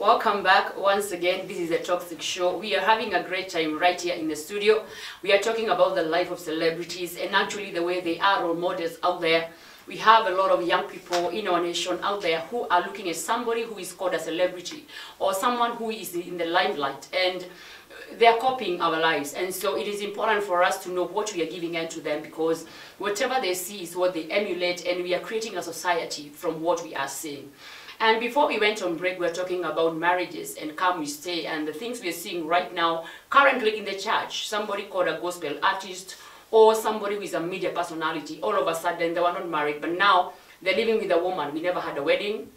Welcome back once again. This is a Toxic Show. We are having a great time right here in the studio. We are talking about the life of celebrities and actually the way they are role models out there. We have a lot of young people in our nation out there who are looking at somebody who is called a celebrity or someone who is in the limelight, and they are copying our lives. And so it is important for us to know what we are giving into them, because whatever they see is what they emulate, and we are creating a society from what we are seeing. And before we went on break, we were talking about marriages and come we stay and the things we are seeing right now currently in the church. Somebody called a gospel artist or somebody who is a media personality, all of a sudden they were not married, but now they're living with a woman. We never had a wedding.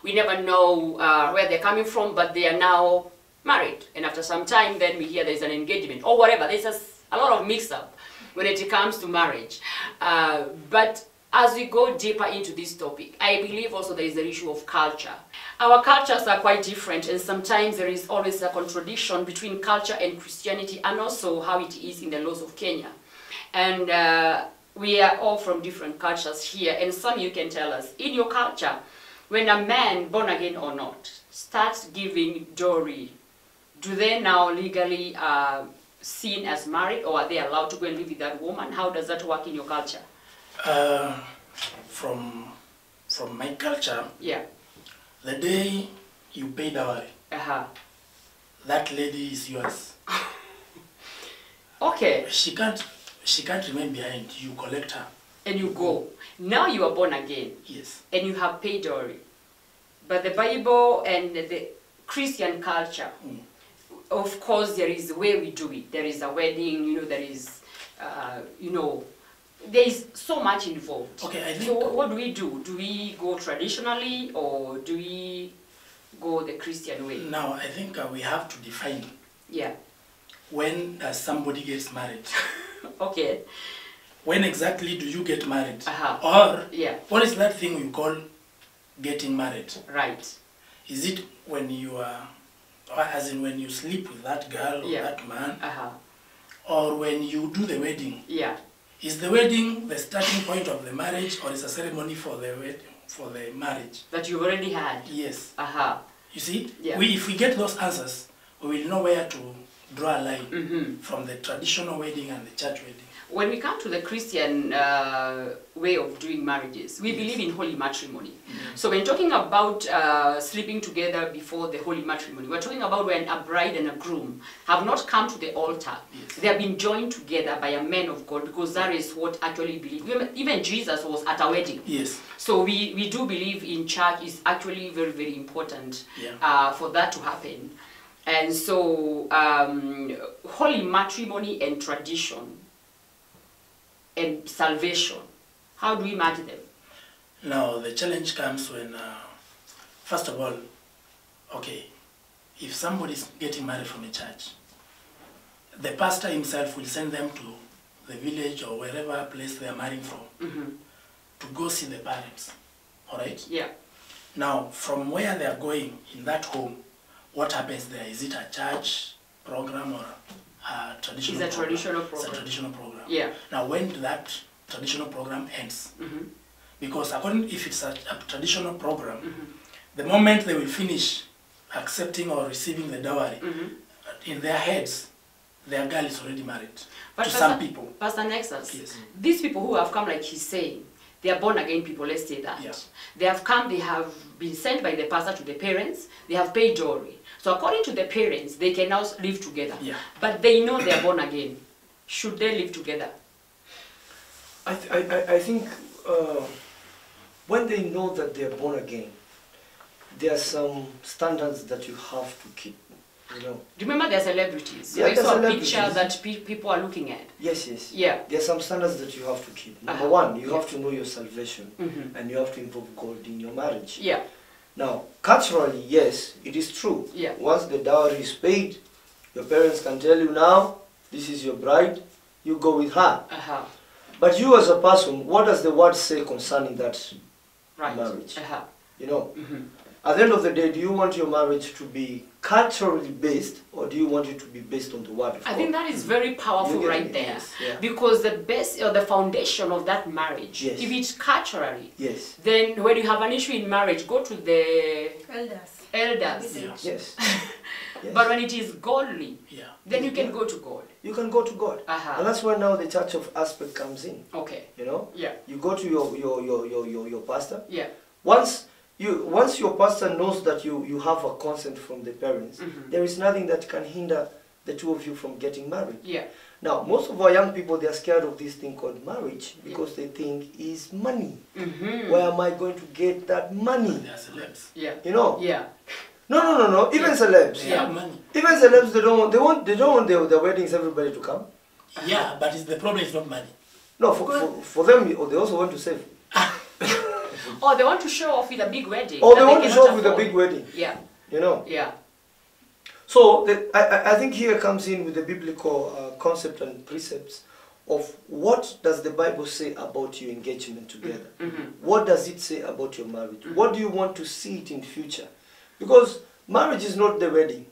We never know where they're coming from, but they are now married. And after some time, then we hear there's an engagement or whatever. There's a lot of mix-up when it comes to marriage. But as we go deeper into this topic, I believe also there is the issue of culture. Our cultures are quite different, and sometimes there is always a contradiction between culture and Christianity, and also how it is in the laws of Kenya. And we are all from different cultures here, and some of you can tell us, in your culture, when a man, born again or not, starts giving dowry, do they now legally seen as married, or are they allowed to go and live with that woman? How does that work in your culture? From my culture, yeah, the day you pay dowry, that lady is yours. Okay. She can't remain behind. You collect her. And you go. Now you are born again. Yes. And you have paid dowry. But the Bible and the Christian culture, of course, there is a way we do it. There is a wedding, you know, there is, you know, there is so much involved. Okay, I think. So what do we do? Do we go traditionally or do we go the Christian way? Now, I think we have to define. Yeah. When does somebody gets married? Okay. When exactly do you get married? Or yeah, what is that thing you call getting married? Right. Is it when you are, or as in when you sleep with that girl or that man? Or when you do the wedding? Yeah. Is the wedding the starting point of the marriage, or is a ceremony for the marriage? That you've already had? Yes. You see, if we get those answers, we will know where to draw a line from the traditional wedding and the church wedding. When we come to the Christian way of doing marriages, we believe in holy matrimony. So when talking about sleeping together before the holy matrimony, we're talking about when a bride and a groom have not come to the altar. They have been joined together by a man of God, because that is what actually believe. Even Jesus was at a wedding. Yes. So we do believe in church is actually very, very important for that to happen. And so holy matrimony and tradition and salvation, how do we match them? Now, the challenge comes when, first of all, okay, if somebody is getting married from a church, the pastor himself will send them to the village or wherever place they are marrying from to go see the parents, all right? Yeah. Now, from where they are going in that home, what happens there? Is it a church program or a traditional program? It's a traditional program. It's a traditional program. Yeah. Now, when that traditional program ends, because according, if it's a traditional program, the moment they will finish accepting or receiving the dowry, in their heads, their girl is already married. But to some people. Pastor Nexus, these people who have come, like he's saying, they are born again people, let's say that. Yeah. They have come, they have been sent by the pastor to the parents, they have paid dowry. So according to the parents, they can now live together. Yeah. But they know they are born again. Should they live together? I think when they know that they are born again, there are some standards that you have to keep. You know. Remember, they're celebrities. So yeah, it's a picture that people are looking at. Yes, yes. Yeah. There are some standards that you have to keep. Number one, you have to know your salvation, and you have to involve God in your marriage. Yeah. Now, culturally, yes, it is true. Yeah. Once the dowry is paid, your parents can tell you now, this is your bride, you go with her. But you as a person, what does the word say concerning that marriage? You know, at the end of the day, do you want your marriage to be culturally based, or do you want it to be based on the word of God? I think that is very powerful right there. Yes, yeah. Because the base or the foundation of that marriage, if it's culturally, then when you have an issue in marriage, go to the elders. Elders. Yeah. Yes. Yes. But when it is godly, Yeah. then you can go to God. You can go to God. And that's where now the church of aspect comes in. Okay. You know? Yeah. You go to your pastor. Yeah. Once your pastor knows that you have a consent from the parents, there is nothing that can hinder the two of you from getting married. Yeah. Now, most of our young people, they are scared of this thing called marriage because they think is money. Where am I going to get that money? They are celebs. Yeah. You know? Yeah. No. Even celebs. They have money. Even celebs, they don't want their weddings everybody to come. Yeah, but the problem is not money. No, for them, they also want to save. Or they want to show off with a big wedding. Or they want to show off with a big wedding. Yeah. You know? Yeah. So I think here comes in with the biblical concept and precepts of what does the Bible say about your engagement together? What does it say about your marriage? What do you want to see it in future? Because marriage is not the wedding.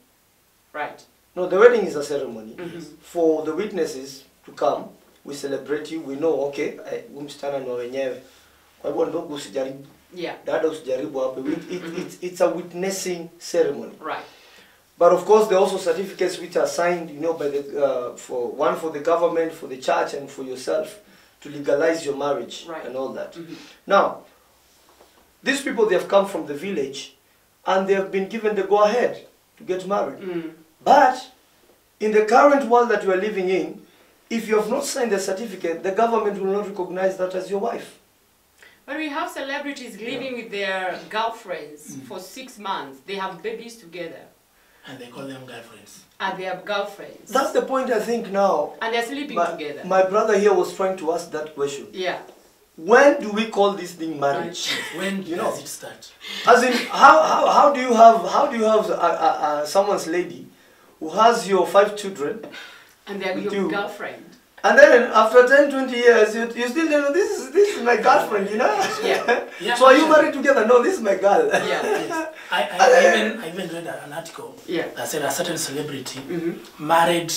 Right. No, the wedding is a ceremony. For the witnesses to come, we celebrate you, we know, okay, umstana ni wenyewe. Kwa hivyo ndugu usijaribu. Yeah. Dada usijaribu hapo. It's a witnessing ceremony. Right. But of course, there are also certificates which are signed, you know, by the for the government, for the church, and for yourself to legalize your marriage and all that. Now, these people, they have come from the village, and they have been given the go-ahead to get married. But in the current world that you are living in, if you have not signed the certificate, the government will not recognize that as your wife. But we have celebrities living with their girlfriends for 6 months. They have babies together. And they call them girlfriends. And they have girlfriends. That's the point I think now. And they're sleeping together. My brother here was trying to ask that question. Yeah. When do we call this thing marriage? When does it start? As in, how do you have someone's lady who has your 5 children, and they're your girlfriend, and then after 10, 20 years, you still don't know this is my girlfriend, you know? Yeah. So are you married together? No, this is my girl. Yeah. Yes. I even read an article that said a certain celebrity married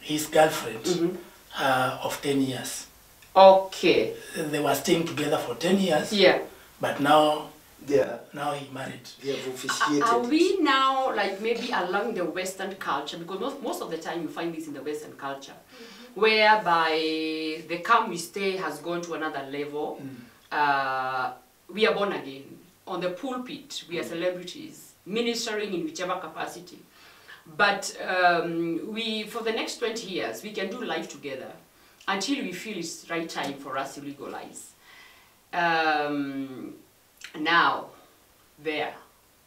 his girlfriend of 10 years. Okay. They were staying together for 10 years. Yeah. But now he married. They have officiated. Are we now like maybe along the Western culture? Because most of the time you find this in the Western culture, whereby the come we stay has gone to another level. We are born again. On the pulpit, we are celebrities, ministering in whichever capacity. But for the next 20 years, we can do life together until we feel it's the right time for us to legalize. Now, is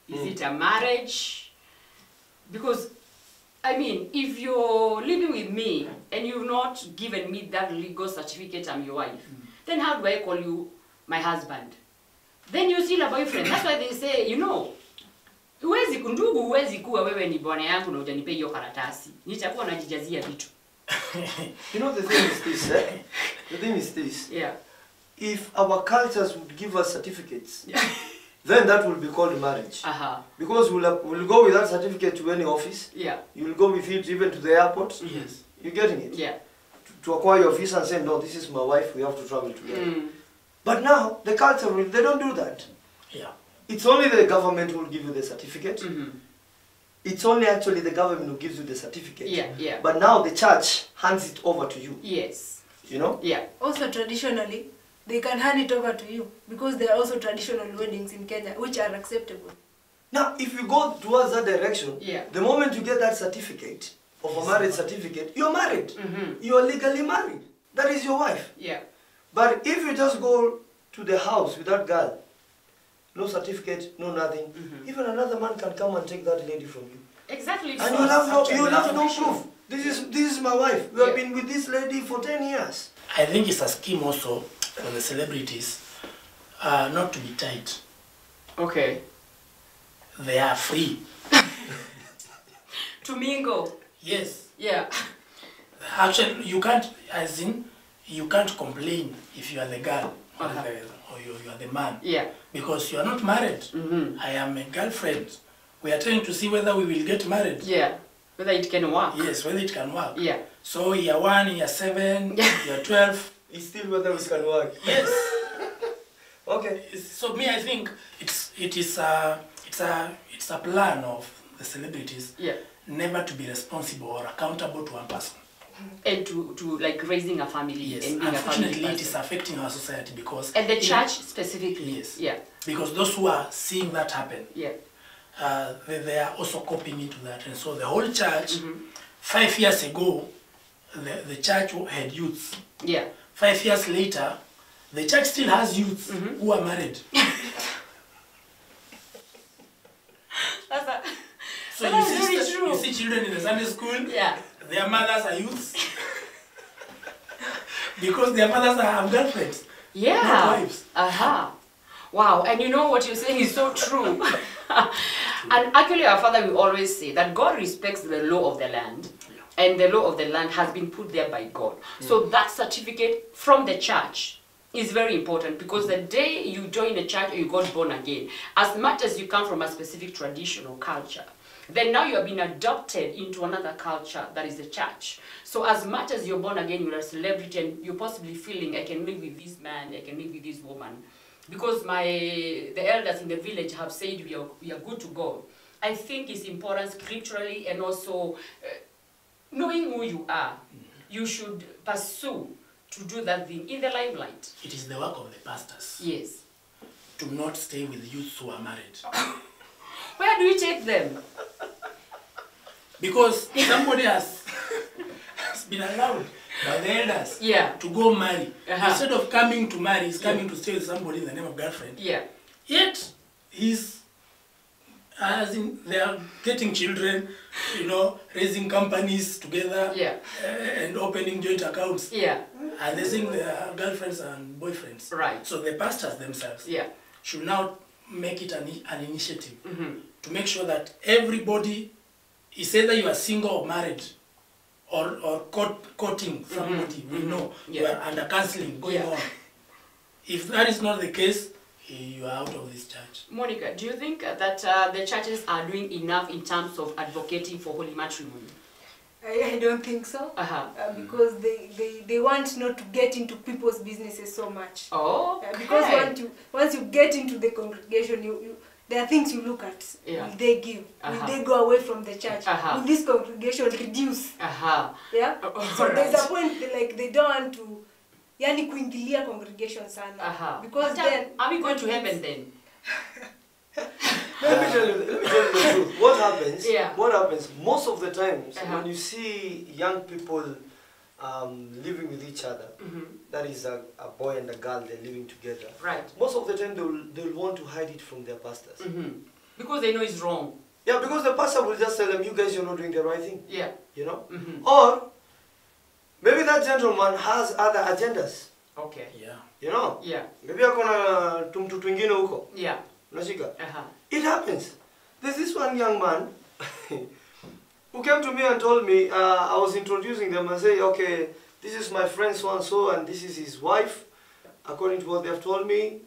it a marriage? Because, I mean, if you're living with me and you've not given me that legal certificate I'm your wife, then how do I call you my husband? Then you're still a boyfriend. That's why they say, you know, huwezi kundugu, huwezi kuwa wewe ni bwana yangu na hujanipa hiyo karatasi. Nitakuwa najijazia vitu. You know, the thing is this, eh? The thing is this. Yeah. If our cultures would give us certificates, then that will be called marriage. Because we'll go with that certificate to any office. Yeah. You'll go with it even to the airport. Yes. You're getting it? Yeah. To acquire your visa and say, no, this is my wife, we have to travel together. But now, the culture, they don't do that. Yeah. It's only the government who will give you the certificate. It's only actually the government who gives you the certificate. Yeah. But now the church hands it over to you. Yes. You know? Yeah. Also traditionally, they can hand it over to you because there are also traditional weddings in Kenya which are acceptable. Now, if you go towards that direction, the moment you get that certificate, of a marriage certificate, you're married. You are legally married. That is your wife. Yeah. But if you just go to the house with that girl, no certificate, no nothing, even another man can come and take that lady from you. Exactly. And you'll have no proof. This is my wife. We have been with this lady for 10 years. I think it's a scheme also for the celebrities not to be tied. Okay. They are free. To mingle. Yes. Yeah. Actually, you can't complain if you are the girl or you are the man. Yeah. Because you are not married. I am a girlfriend. We are trying to see whether we will get married. Yeah. Whether it can work. Yes, whether it can work. Yeah. So year 1, year 7, year 12. It's still whether it can work. Yes. Okay. So me, I think it's a it's a plan of the celebrities Yeah. never to be responsible or accountable to one person. And to like raising a family. Yes, And being a family unfortunately it is person. affecting our society because... And the church specifically. Yes. Yeah. Because those who are seeing that happen, Yeah. they are also copying into that. And so the whole church, 5 years ago, the church had youths. Yeah. 5 years later, the church still has youths who are married. So you see children in the Sunday school, Yeah. their mothers are youths. Because their fathers have girlfriends, Yeah. not wives. Wow, and you know what you're saying is so true. And actually our father will always say that God respects the law of the land, and the law of the land has been put there by God. So that certificate from the church is very important, because the day you join a church or you got born again, as much as you come from a specific tradition or culture, then now you have been adopted into another culture, that is the church. So as much as you're born again, you're a celebrity and you're possibly feeling, I can live with this man, I can live with this woman, because the elders in the village have said we are good to go. I think it's important scripturally, and also knowing who you are, you should pursue to do that thing in the limelight. It is the work of the pastors. Yes. To not stay with youths who are married. Where do you take them? Because somebody has been allowed by the elders to go marry. Instead of coming to marry, he's coming to stay with somebody in the name of girlfriend. Yeah. Yet, they are getting children, raising companies together, and opening joint accounts. Yeah. And they saying they are girlfriends and boyfriends. Right. So the pastors themselves should now make it an initiative to make sure that everybody is either you are single or married, or courting somebody, we know you are under counseling going on. If that is not the case, you are out of this church. Monica, do you think that the churches are doing enough in terms of advocating for holy matrimony? I don't think so. Because they want not to get into people's businesses so much. Oh, because once you get into the congregation, there are things you look at. Will they give? Will they go away from the church? Will this congregation reduce? Yeah. So there's a point like they don't want to, yani kuingilia congregation sana. Because then are we going to heaven then? Let me tell you the truth. What happens most of the times when you see young people living with each other, that is a boy and a girl, they're living together. Right. Most of the time they'll want to hide it from their pastors. Because they know it's wrong. Yeah, because the pastor will just tell them, you guys, you're not doing the right thing. Yeah. You know? Or maybe that gentleman has other agendas. Okay. Yeah. You know? Yeah. Maybe akona tumtu twingine huko. Yeah. Unashika? It happens. There's this one young man who came to me and told me, I was introducing them and say, okay, this is my friend so-and-so and this is his wife. According to what they have told me,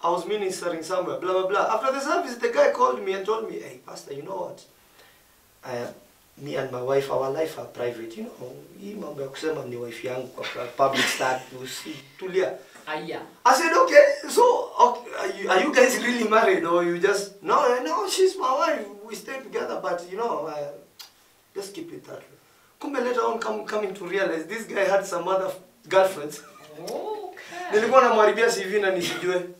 I was ministering somewhere, blah, blah, blah. After the service, the guy called me and told me, hey, pastor, you know what? Me and my wife, our life are private. You know, hii mambo ya kusema ni wife yangu kwa public status, tulia. I said, okay, so are you guys really married or you just, no, she's my wife, we stay together, but you know, just keep it that way. Kumbe later on coming to realize this guy had some other girlfriends. Nilikuwa namharibia CV na nisijue.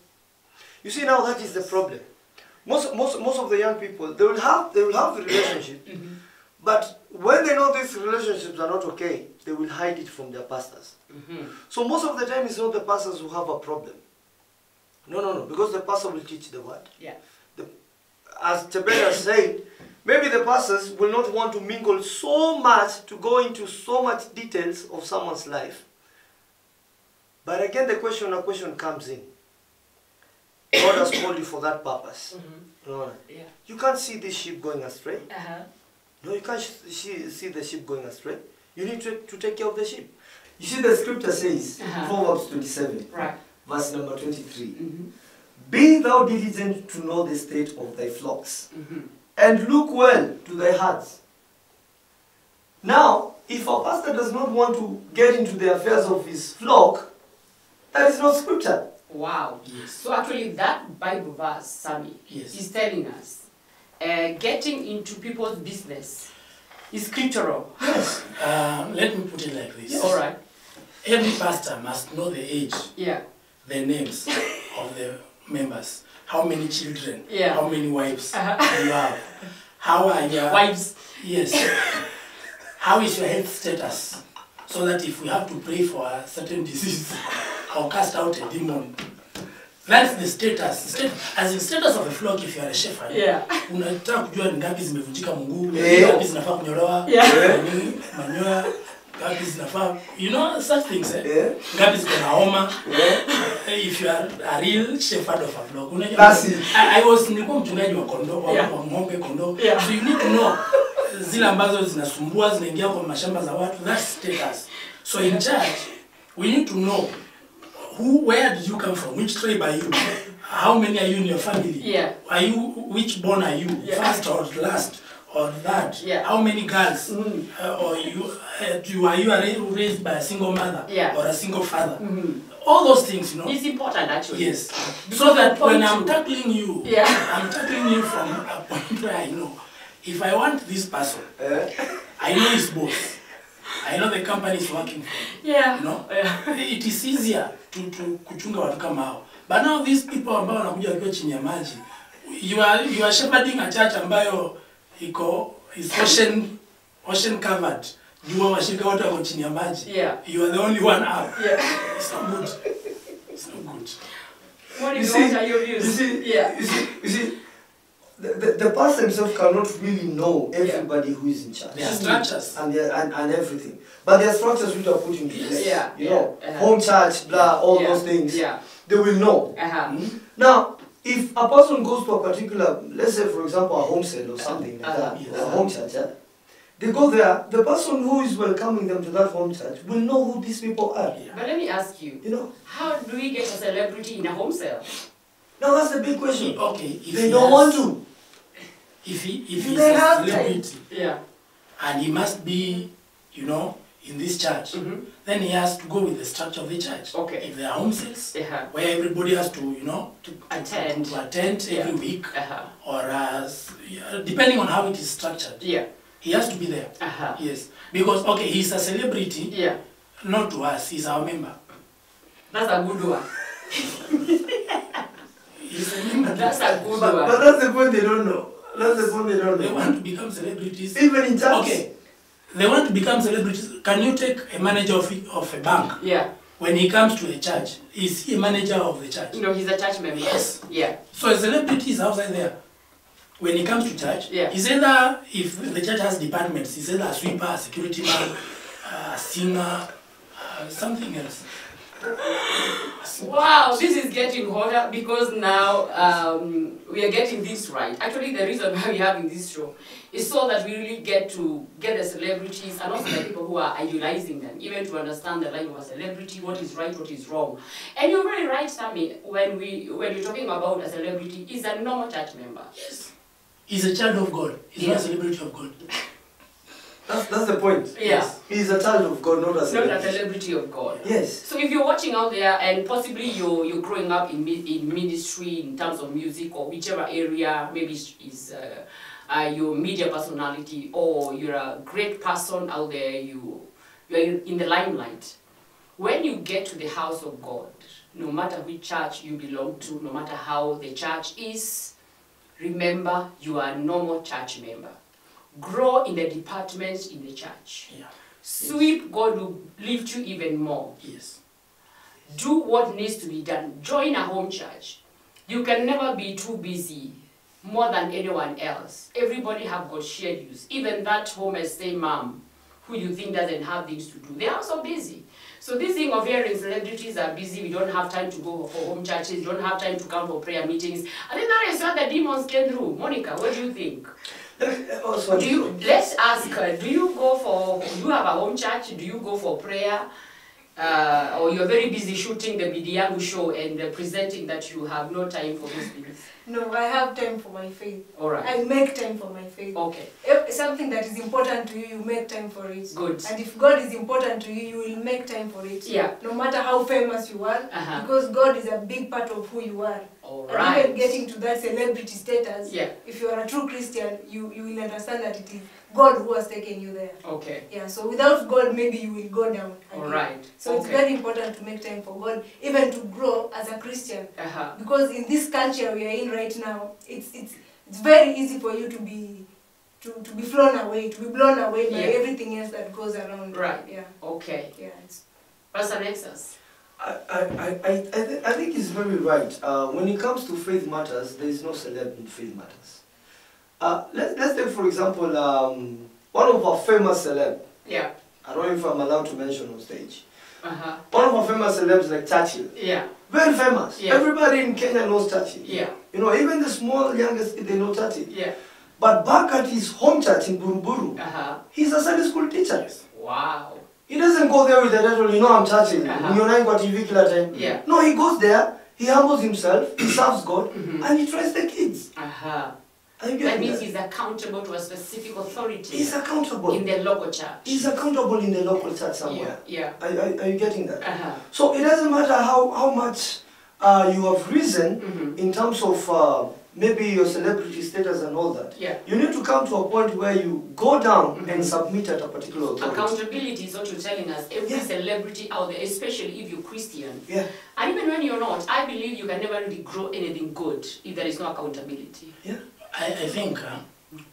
You see, now that is the problem. Most of the young people, they will have the relationship, but when they know these relationships are not okay, they will hide it from their pastors. So most of the time it's not the pastors who have a problem. No, because the pastor will teach the word. Yeah. As Tebeda said, maybe the pastors will not want to mingle so much, to go into so much details of someone's life. But again, the question comes in. God has called you for that purpose. You can't see this sheep going astray. No, you can't see the sheep going astray. You need to take care of the sheep. You see, the scripture says, Proverbs 27, verse number 23, be thou diligent to know the state of thy flocks, and look well to thy herds. Now, if a pastor does not want to get into the affairs of his flock, that is not scripture. Wow. Yes. So actually that Bible verse, Sammy, is telling us getting into people's business is scriptural. Yes. Let me put it like this. Yeah. All right. Every pastor must know the age, the names of the members, how many children, how many wives you have, how are your wives? Yes. How is your health status? So that if we have to pray for a certain disease or cast out a demon, that's the status. As in status of a flock, if you are a shepherd, unataka kujua ni ngapi zimevunjika mguu, ngapi zinafaa kunyolewa, manyoya, ngapi zinafaa, you know, such things, ngapi ziko na homa, if you are a real shepherd of a flock. Nilikuwa mchungaji wa kondoo, wa ng'ombe kondoo, so you need to know zile ambazo zinasumbua, zinaingia kwa mashamba za watu, that's status. So in church, we need to know where did you come from? Which tribe are you? How many are you in your family? Are you, which born are you? First or last or that? How many girls? Or are you raised by a single mother or a single father? All those things, you know. It's important actually. Yes. So that when I'm tackling you, I'm tackling you from a point where I know, if I want this person, I know his boss. I know the company is working for. You know? It is easier to kuchunga watu kama hao. But now these people ambao wanakuja wakiwa chini ya maji, you are shepherding a church ambayo is ocean covered. You are washirika wote wako chini ya maji. You are the only one up. It's not good. It's not good. What are your views? You see, the pastor himself cannot really know everybody who is in charge. There are structures. And everything. But there are structures which are put into place. You know, home church, blah, all those things. They will know. Now, if a person goes to a particular, let's say for example a home cell or something like that, or a home church, they go there, the person who is welcoming them to that home church will know who these people are. But let me ask you, how do we get a celebrity in a home cell? Now that's the big question. Okay, if they don't want to. If he's a celebrity, and he must be, you know, in this church, then he has to go with the structure of the church. Okay. If there are home sales, where everybody has to, you know, to attend every week, or depending on how it is structured, he has to be there. Yes, because he's a celebrity. Not to us, he's our member. That's a good one. He's a member. That's a good one. But that's the point they don't know. That's the point they don't know. They want to become celebrities. Even in church. Okay. They want to become celebrities. Can you take a manager of a bank? When he comes to a church, is he a manager of the church? No, he's a church member. Yes. So a celebrity is outside there. When he comes to church, he's either, if the church has departments, he's either a sweeper, a security man, a singer, something else. Wow, this is getting hotter because now we are getting this right. Actually, the reason why we're having this show is so that we really get the celebrities and also the people who are idolizing them, even to understand the life of a celebrity, what is right, what is wrong. And you're very right, Sammy, when you're talking about a celebrity, he's a normal church member. Yes. He's a child of God. He's not a celebrity of God. That's the point. Yes. He's a child of God, not a celebrity. Not a celebrity of God. Yes. So if you're watching out there and possibly you're growing up in ministry in terms of music or whichever area, maybe is your media personality, or you're a great person out there, you're in the limelight. When you get to the house of God, no matter which church you belong to, no matter how the church is, remember you are a normal church member. Grow in the departments in the church. Sweep, God will lift you even more. Do what needs to be done. Join a home church. You can never be too busy more than anyone else. Everybody have got schedules. Even that home estate mom who you think doesn't have things to do, they are also busy. So this thing of hearing celebrities are busy, we don't have time to go for home churches, we don't have time to come for prayer meetings. I think that is what the demons came through. Monica, what do you think? Let's ask her, do you have a home church? Do you go for prayer? Or you're very busy shooting the Bidiyangu show and presenting that you have no time for these things? No, I have time for my faith. All right. I make time for my faith. Okay. something that is important to you, you make time for it. Good. And if God is important to you, you will make time for it. Yeah. No matter how famous you are, because God is a big part of who you are. All and right. even getting to that celebrity status, yeah. if you are a true Christian, you will understand that it is God who has taken you there. Okay. Yeah, so without God, maybe you will go down. All right. So it's very important to make time for God, even to grow as a Christian. Because in this culture we are in right now, it's very easy for you to be blown away by everything else that goes around. Right. Yeah. Okay. Yeah. Pastor Nexus. I think it's very right. When it comes to faith matters, there is no celeb in faith matters. Let's take, for example, one of our famous celeb. Yeah. I don't know if I'm allowed to mention on stage. One of our famous celebs like Churchill. Yeah. Very famous. Yeah. Everybody in Kenya knows Churchill. Yeah. You know, even the small youngest, they know Churchill. Yeah. But back at his home church in Buruburu, he's a Sunday school teacher. Wow. He doesn't go there with the title, you know, I'm Churchill. TV kila time. Yeah. No, he goes there, he humbles himself, he serves God, and he trains the kids. That means he's accountable to a specific authority. He's accountable. In the local church. He's accountable in the local church somewhere. Yeah. Are you getting that? So it doesn't matter how much you have risen in terms of maybe your celebrity status and all that. Yeah. You need to come to a point where you go down and submit at a particular authority. Accountability is what you're telling us. Every celebrity out there, especially if you're Christian. Yeah. And even when you're not, I believe you can never really grow anything good if there is no accountability. Yeah. I think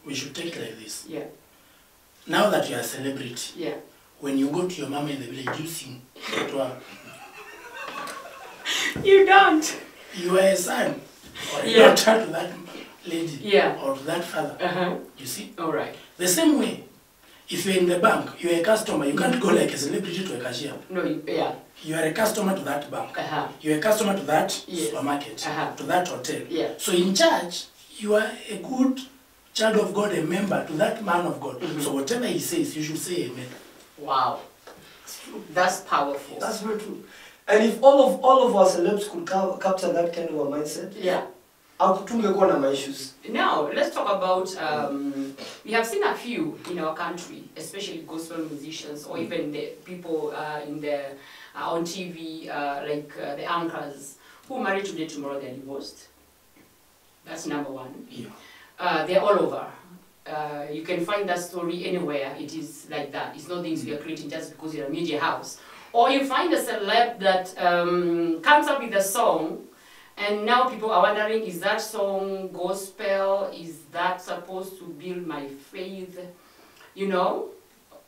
we should take it like this. Yeah. Now that you are a celebrity, yeah. when you go to your mama in the village, you sing to her. You don't. You are a son or a daughter to that lady or to that father. You see? All right. The same way, if you're in the bank, you're a customer, you can't go like a celebrity to a cashier. No, you are a customer to that bank. You're a customer to that supermarket, to that hotel. Yeah. So in church, you are a good child of God, a member to that man of God. So whatever he says, you should say amen. Wow. That's powerful. That's very true. And if all of our celebs could capture that kind of a mindset, issues. Now, let's talk about, we have seen a few in our country, especially gospel musicians, or even the people on TV, like the anchors, who marry today, tomorrow they're divorced. That's number one. Yeah. They're all over. You can find that story anywhere. It is like that. It's not things we are creating just because you're a media house. Or you find a celeb that comes up with a song, and now people are wondering, is that song gospel? Is that supposed to build my faith? You know,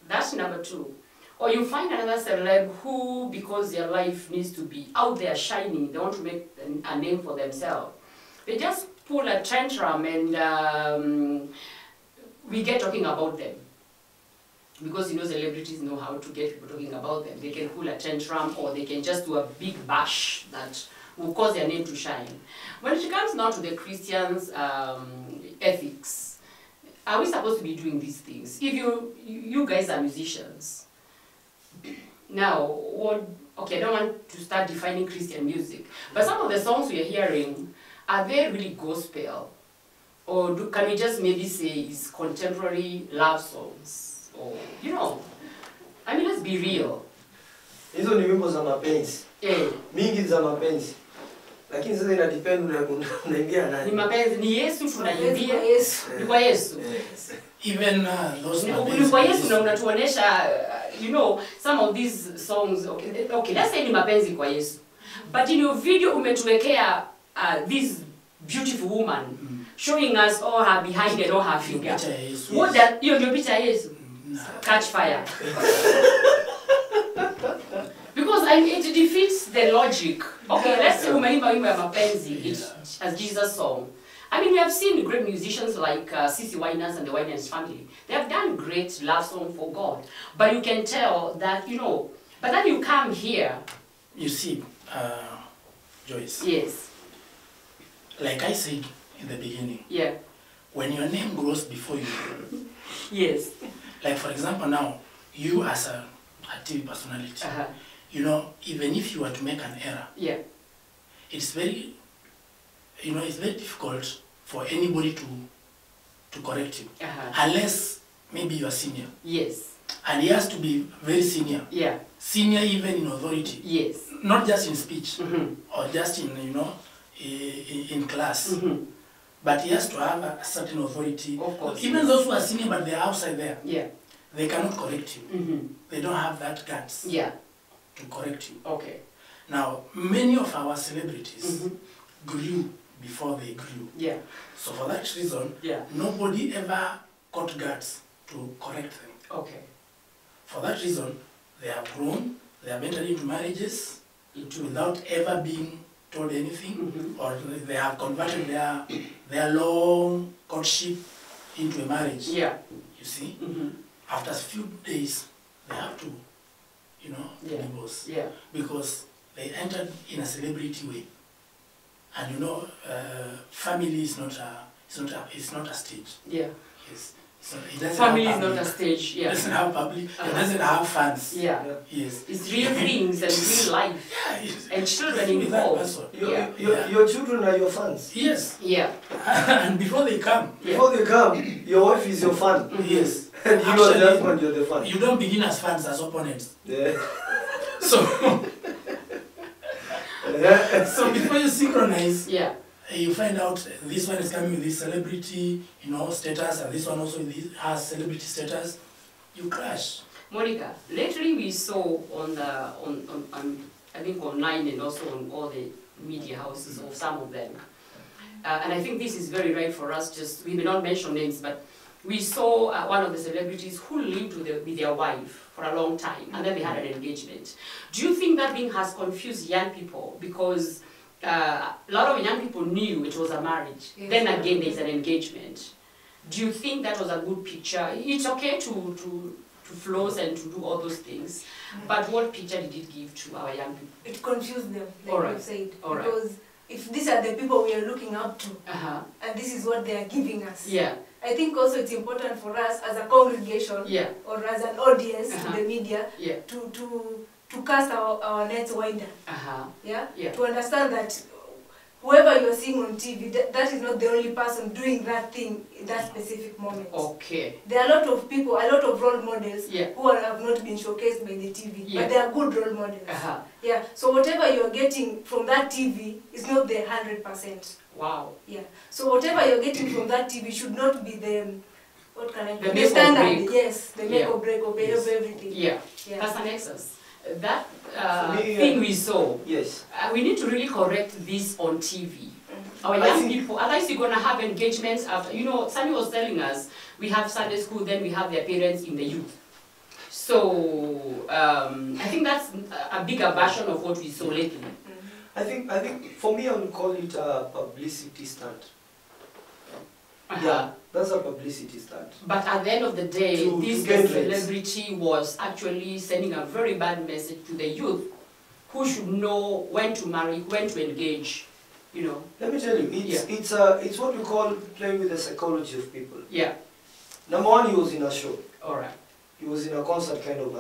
that's number two. Or you find another celeb who, because their life needs to be out there shining, they want to make a name for themselves. They just pull a tantrum and we get talking about them. Because you know celebrities know how to get people talking about them. They can pull a tantrum or they can just do a big bash that will cause their name to shine. When it comes now to the Christians' ethics, are we supposed to be doing these things? If you guys are musicians, now, okay, I don't want to start defining Christian music, but some of the songs we are hearing, are they really gospel? Or can we just maybe say it's contemporary love songs? Or, you know, I mean, let's be real. Hizo ni wimbo za mapenzi. Mingi za mapenzi. Lakini sasa ina depend unaingia nani. Ni mapenzi, ni Yesu tunaimbia. Ni kwa Yesu. Even those ni kwa Yesu na unatuonesha, you know, some of these songs, okay, let's say ni mapenzi kwa Yesu. But in your video umetuwekea this beautiful woman showing us all her behind and all her figure. What that, your picture is? Catch fire. Because it defeats the logic. Okay, let's say umeimba wimbo ya mapenzi as Jesus' song. I mean, we have seen great musicians like C.C. Winans and the Winans family. They have done great love song for God. But you can tell that, you know, but then you come here. You see, Joyce. Yes. Like I said in the beginning. Yeah. When your name grows before you. Yes. Like for example now, you as a TV personality, you know, even if you were to make an error, it's very, you know, it's very difficult for anybody to correct you, unless maybe you are senior. Yes. And he has to be very senior. Yeah. Senior even in authority. Yes. Not just in speech or just in, in class. But he has to have a certain authority. Of course. Even those who are senior but they are outside there. Yeah. They cannot correct you. They don't have that guts to correct you. Okay. Now, many of our celebrities grew before they grew. Yeah. So for that reason, nobody ever got guts to correct them. Okay. For that reason, they have grown, they have entered into marriages without ever being told anything, or they have converted their long courtship into a marriage. Yeah. You see? After a few days, they have to, divorce. Yeah. Because they entered in a celebrity way. And family is not a stage. Yeah. Yes. So it doesn't family is not a stage. Yeah. It doesn't have public. It doesn't have fans. Yeah. Yes. It's real things and real life. Yeah. Yes. And children involved. Your children are your fans. Yes. Yeah. And before they come, your wife is your fan. Yes. And you are the husband, you're the fan. You don't begin as fans, as opponents. Yeah. So before you synchronize, you find out this one is coming with this celebrity, status, and this one also has celebrity status. You crash. Monica, lately we saw on I think online and also on all the media houses of some of them, and I think this is very right for us. We may not mention names, but we saw one of the celebrities who lived with their wife for a long time, and then they had an engagement. Do you think that thing has confused young people? Because a lot of young people knew it was a marriage. Yes. Then again, there's an engagement. Do you think that was a good picture? It's okay to floss and to do all those things, but what picture did it give to our young people? It confused them, like you said. All because if these are the people we are looking up to, and this is what they are giving us, I think also it's important for us as a congregation or as an audience to the media to cast our nets wider. To understand that whoever you're seeing on TV, that is not the only person doing that thing in that specific moment. Okay. There are a lot of people, a lot of role models who have not been showcased by the TV, but they are good role models. So whatever you're getting from that TV is not the 100%. Wow. So whatever you're getting from that TV should not be the the standard. Yes, the make or break of everything. That's an excess. That thing we saw, we need to really correct this on TV. Our young people, otherwise you're going to have engagements after, Sammy was telling us, we have Sunday school, then we have their parents in the youth. So, I think that's a bigger version of what we saw lately. I think for me I would call it a publicity stunt. Yeah, that's a publicity stunt. But at the end of the day, this celebrity was actually sending a very bad message to the youth who should know when to marry, when to engage, Let me tell you, it's what we call playing with the psychology of people. Yeah. Number one, he was in a show. All right. He was in a concert kind of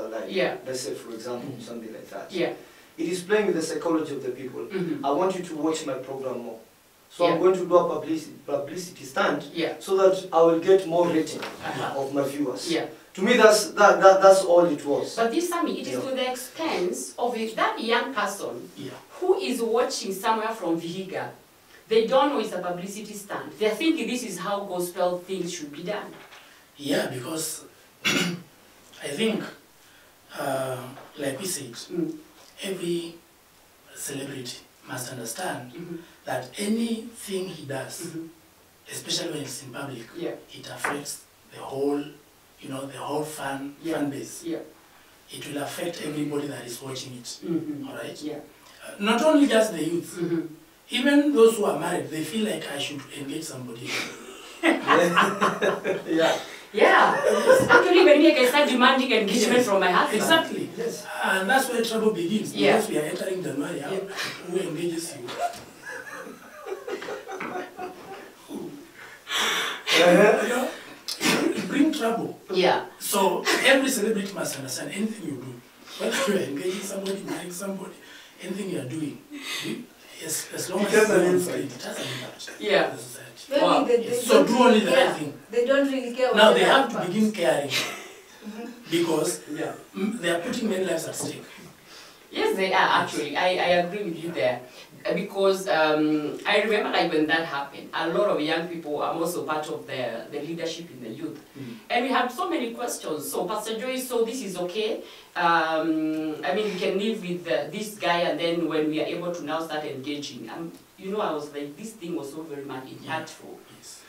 let's say for example, something like that. Yeah. It is playing with the psychology of the people. I want you to watch my program more. So I'm going to do a publicity stunt so that I will get more rating of my viewers. To me, that's all it was. But this, Sammy, it is to the expense of that young person who is watching somewhere from Vihiga. They don't know it's a publicity stunt. They're thinking this is how gospel things should be done. Yeah, because I think, like we said, every celebrity must understand that anything he does, especially when it's in public, it affects the whole, the whole fan base. It will affect everybody that is watching it. All right? Not only just the youth, even those who are married, they feel like I should engage somebody. Actually, when I can start demanding engagement from my husband. Exactly. Yes. And that's where trouble begins. Because we are entering January. Who engages you? Bring trouble. So every celebrity must understand anything you do. Whether you are engaging somebody, marrying somebody, anything you are doing, Yes, as long as it doesn't impact. Yeah. Wow. So do only the right thing. They don't really care. Now they have to begin caring because they are putting many lives at stake. Yes, they are actually. I agree with you there. Because I remember like when that happened, a lot of young people are also part of the leadership in the youth. And we had so many questions. So Pastor Joyce, so this is okay. I mean, we can live with this guy, and then when we are able to now start engaging, you know, I was like, this thing was so very much impactful. Yes.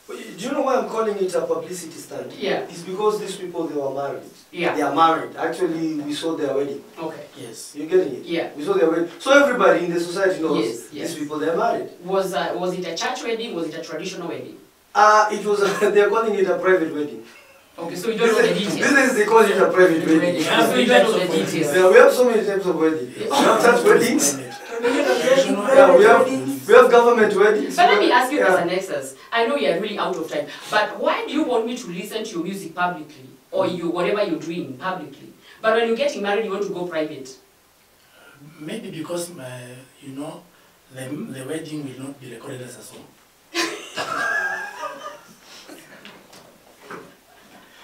Do you know why I'm calling it a publicity stunt? Yeah. It's because these people, they were married. Yeah. They are married. Actually, we saw their wedding. Okay. Yes. You getting it? Yeah. We saw their wedding. So everybody in the society knows these people, they are married. Was it a church wedding? Was it a traditional wedding? It was, they're calling it a private wedding. Okay, so you don't know the details. This is, they call it a private wedding. So you don't know the details. Yeah, we have so many types of weddings. We have church weddings. We have government weddings. But let me ask you as an excess. I know you are really out of time, but why do you want me to listen to your music publicly, or whatever you're doing publicly? But when you're getting married, you want to go private? Maybe because you know, the wedding will not be recorded as a song.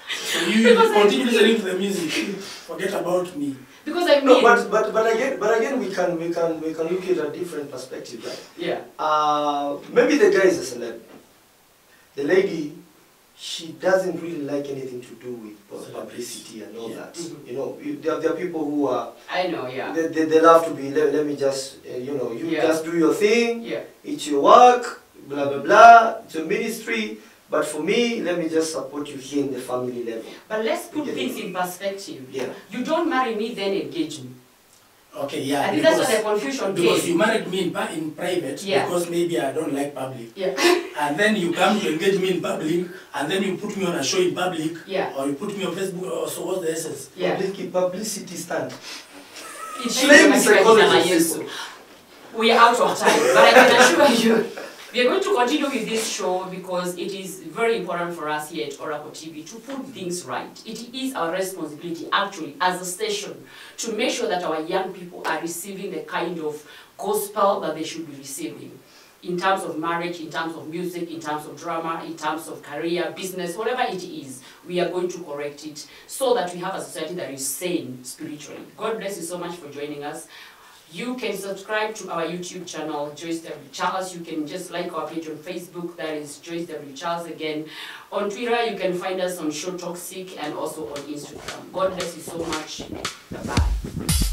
So you continue listening to the music. Forget about me. Because I mean, no, but again, we can look at a different perspective, right? Yeah. Maybe the guy is a celeb. The lady, she doesn't really like anything to do with publicity and all that. You know, there are people who are. I know, yeah. They love to be. Let me just, you know, you just do your thing. Yeah. It's your work. Blah blah blah. It's your ministry. But for me, let me just support you here in the family level. But let's put things in perspective. Yeah. You don't marry me, then engage me. Okay, yeah. I think that's what the confusion because came. you married me in private because maybe I don't like public. Yeah. And then you come to engage me in public, and then you put me on a show in public. Yeah. Or you put me on Facebook. Or so what's the essence? Yeah. Publicity stunt. We are out of time, but I can assure you, we are going to continue with this show because it is very important for us here at Oracle TV to put things right. It is our responsibility, actually, as a station, to make sure that our young people are receiving the kind of gospel that they should be receiving. In terms of marriage, in terms of music, in terms of drama, in terms of career, business, whatever it is, we are going to correct it so that we have a society that is sane spiritually. God bless you so much for joining us. You can subscribe to our YouTube channel, JoyceCharles. You can just like our page on Facebook, that is JoyceCharles again. On Twitter, you can find us on Show Toxic and also on Instagram. God bless you so much. Bye-bye.